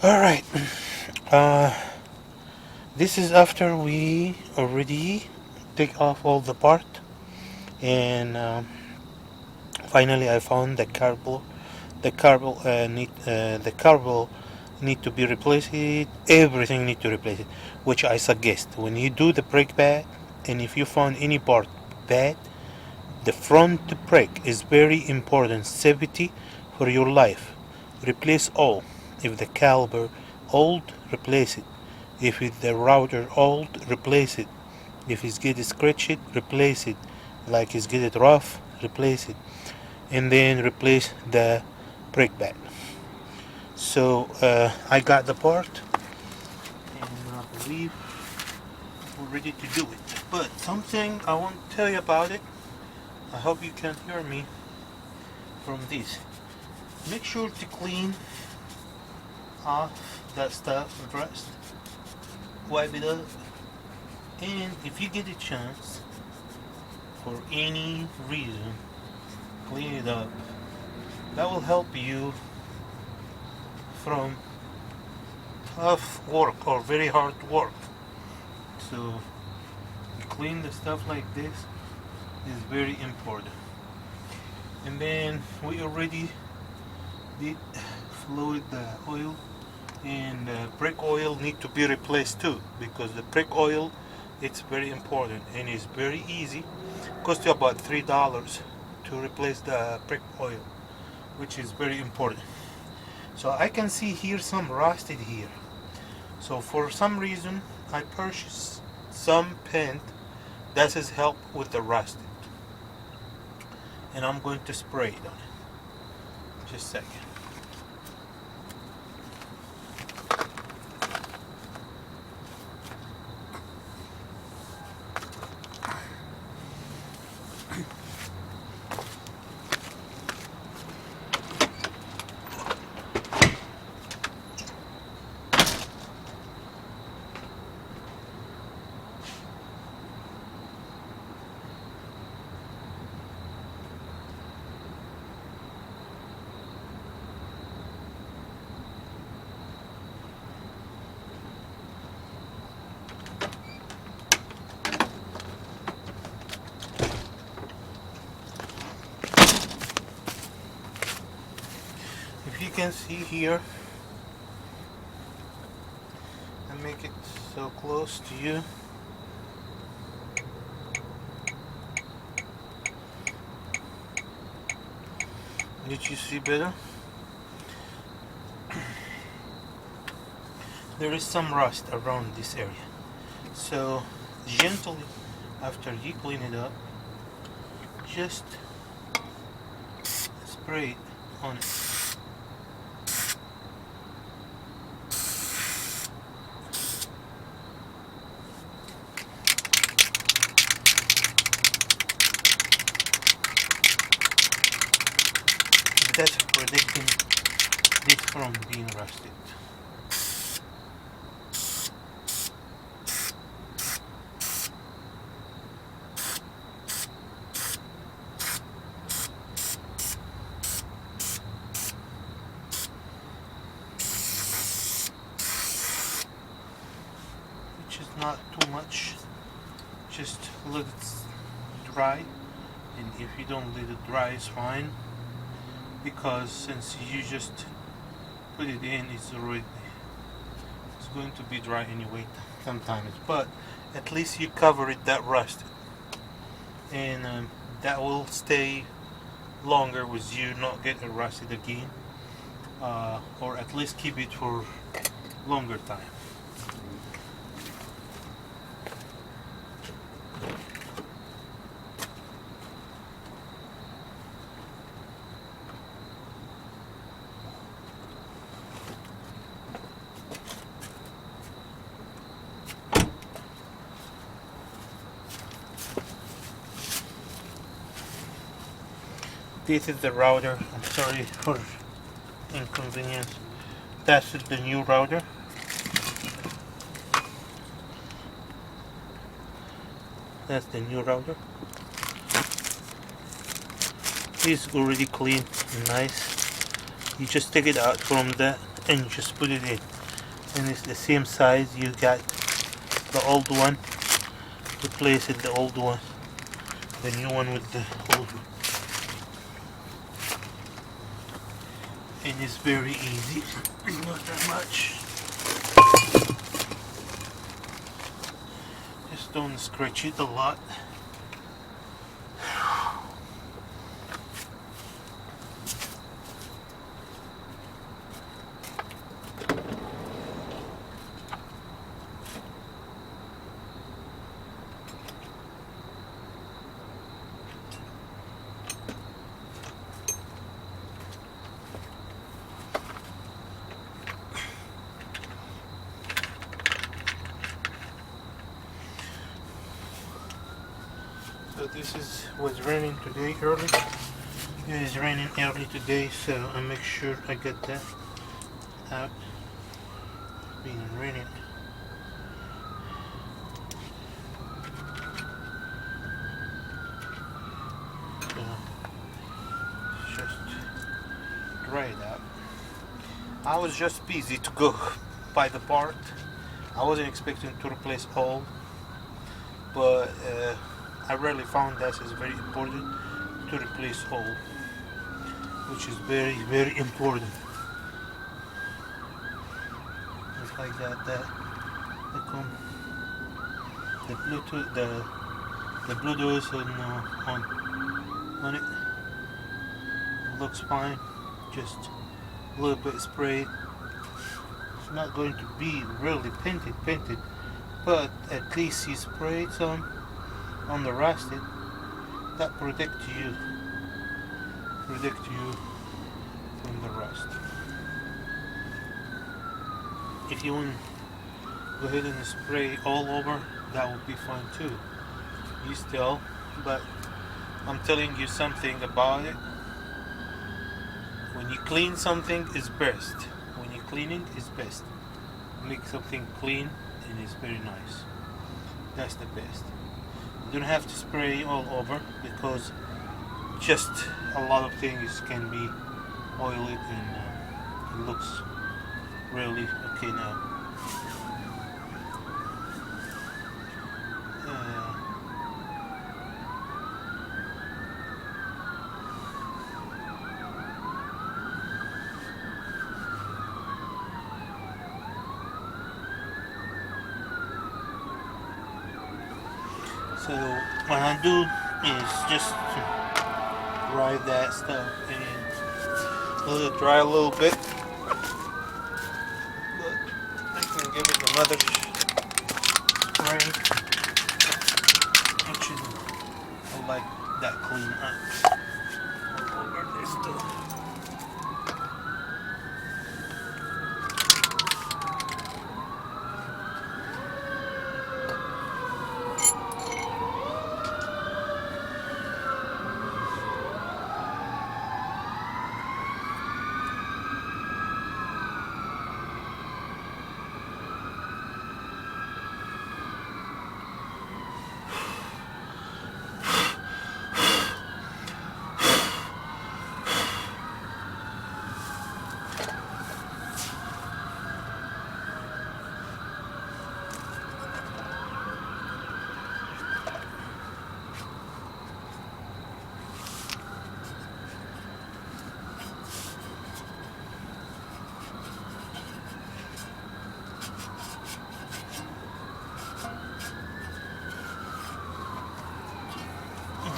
Alright, uh, this is after we already take off all the part, and finally I found the cable. The cable need to be replaced. Everything need to replace it, which I suggest when you do the brake pad, and if you found any part bad, the front brake is very important. Safety for your life. Replace all. If the caliper old, replace it. If it's the router old, replace it. If it's getting scratched, replace it. Like it's getting rough, replace it. And then replace the brake pad. So I got the part, and I believe we're ready to do it. But something I want to tell you about it. I hope you can hear me from this. Make sure to clean off that stuff first. Wipe it up. And if you get a chance, for any reason, clean it up. That will help you from tough work or very hard work. So clean the stuff like this is very important. And then we already did fluid the oil, and the brake oil need to be replaced too, because the brake oil, it's very important and it's very easy. Cost you about $3 to replace the brake oil, which is very important. So I can see here some rusted here. So for some reason I purchased some paint that has helped with the rusted, and I'm going to spray it on it. Just a second. If you can see here, and make it so close to you. Did you see better? There is some rust around this area. So gently, after you clean it up, just spray it on it. That's protecting this from being rusted. Which is not too much. Just let it dry, and if you don't let it dry, it's fine. Because since you just put it in, it's going to be dry anyway sometimes, but at least you cover it that rusted, and that will stay longer with you not get it rusted again, or at least keep it for longer time. This is the router. I'm sorry for inconvenience. That's the new router. That's the new router. It's already clean and nice. You just take it out from that and just put it in. and it's the same size. You got the old one, replace it the old one, the new one with the old one, and it's very easy. It's not that much. Just don't scratch it a lot. So this was raining today early. It is raining early today, so I make sure I get that out. Being raining. So just dry it out. I was just busy to go buy the part. I wasn't expecting to replace all, but I really found that is very important to replace all, which is very, very important. Just like that, the Bluetooth, the Bluetooth on it looks fine. Just a little bit sprayed. It's not going to be really painted, but at least you sprayed some on the rusted. That protects you from the rust. If you want to go ahead and spray all over, that would be fine too. You still, but I'm telling you something about it. When you clean something, is best. When you're cleaning, is best. Make something clean and it's very nice. That's the best. You don't have to spray all over because just a lot of things can be oily and it looks really okay now. So what I do is just to dry that stuff and let it dry a little bit. But I can give it another spray. Actually, I like that clean up all over this stuff.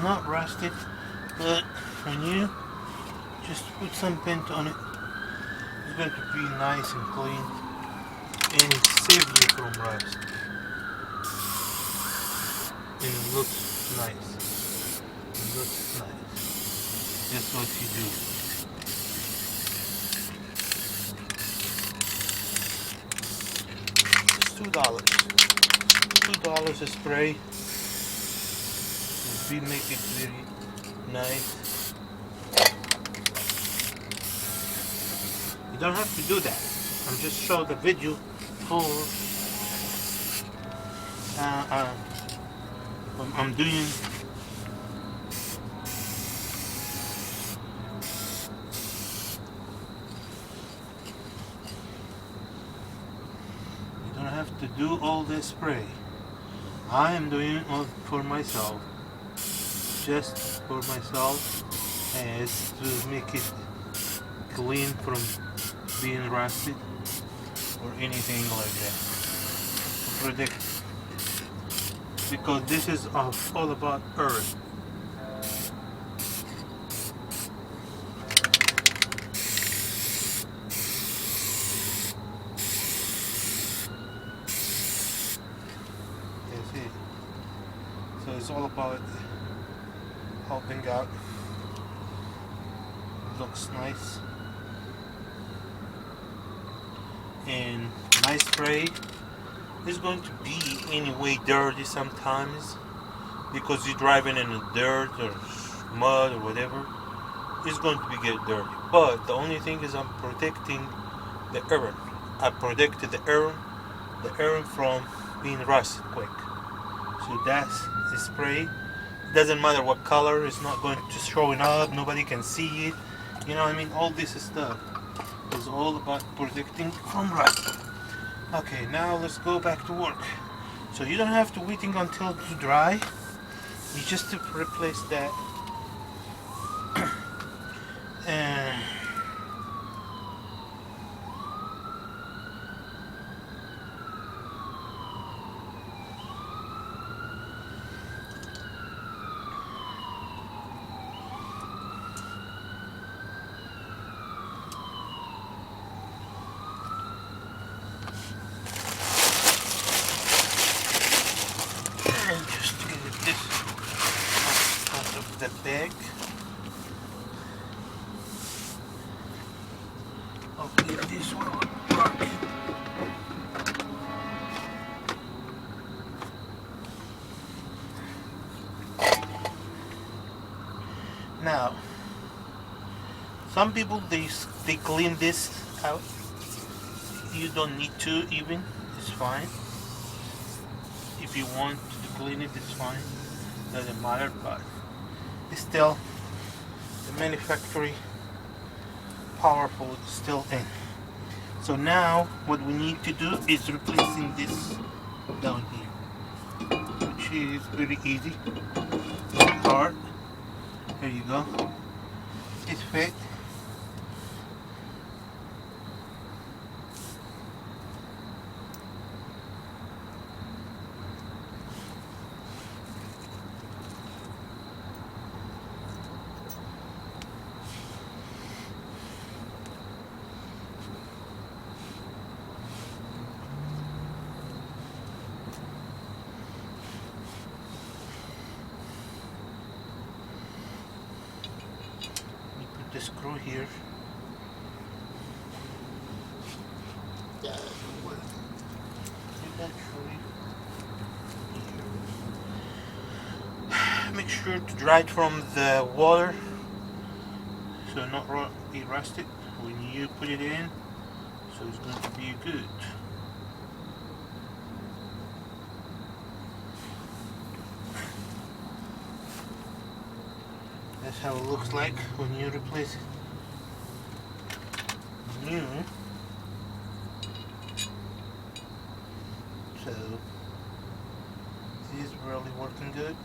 Not rusted, but when you just put some paint on it, it's going to be nice and clean and save you from rust. And it looks nice. It looks nice. That's what you do. It's $2. $2 a spray. We make it very nice. You don't have to do that. I'm just showing the video for I'm doing have to do all this spray. I am doing it all for myself, just for myself, as to make it clean from being rusted or anything like that. To protect, because this is all about earth. So it's all about helping out. Looks nice. And my spray is going to be anyway dirty sometimes, because you're driving in the dirt or mud or whatever. It's going to be get dirty. But the only thing is I'm protecting the iron. I protected the iron from being rusted quick. So that's the spray. Doesn't matter what color, it's not going to showing up, nobody can see it. You know what I mean? All this stuff is all about protecting from rust. Okay, now let's go back to work. So you don't have to waiting until it's dry. You just to replace that. And just get this out of the bag. Hopefully this will work. Now, some people they clean this out. You don't need to even. It's fine. If you want to clean it, it's fine. Doesn't matter, but it's still the manufacturing powerful is still in. So now what we need to do is replacing this down here, which is very easy. Not hard. There you go. It's fit. The screw here. Make sure to dry it from the water, so not be rusted when you put it in. So it's going to be good. That's how it looks like when you replace it. New. So it is really working good.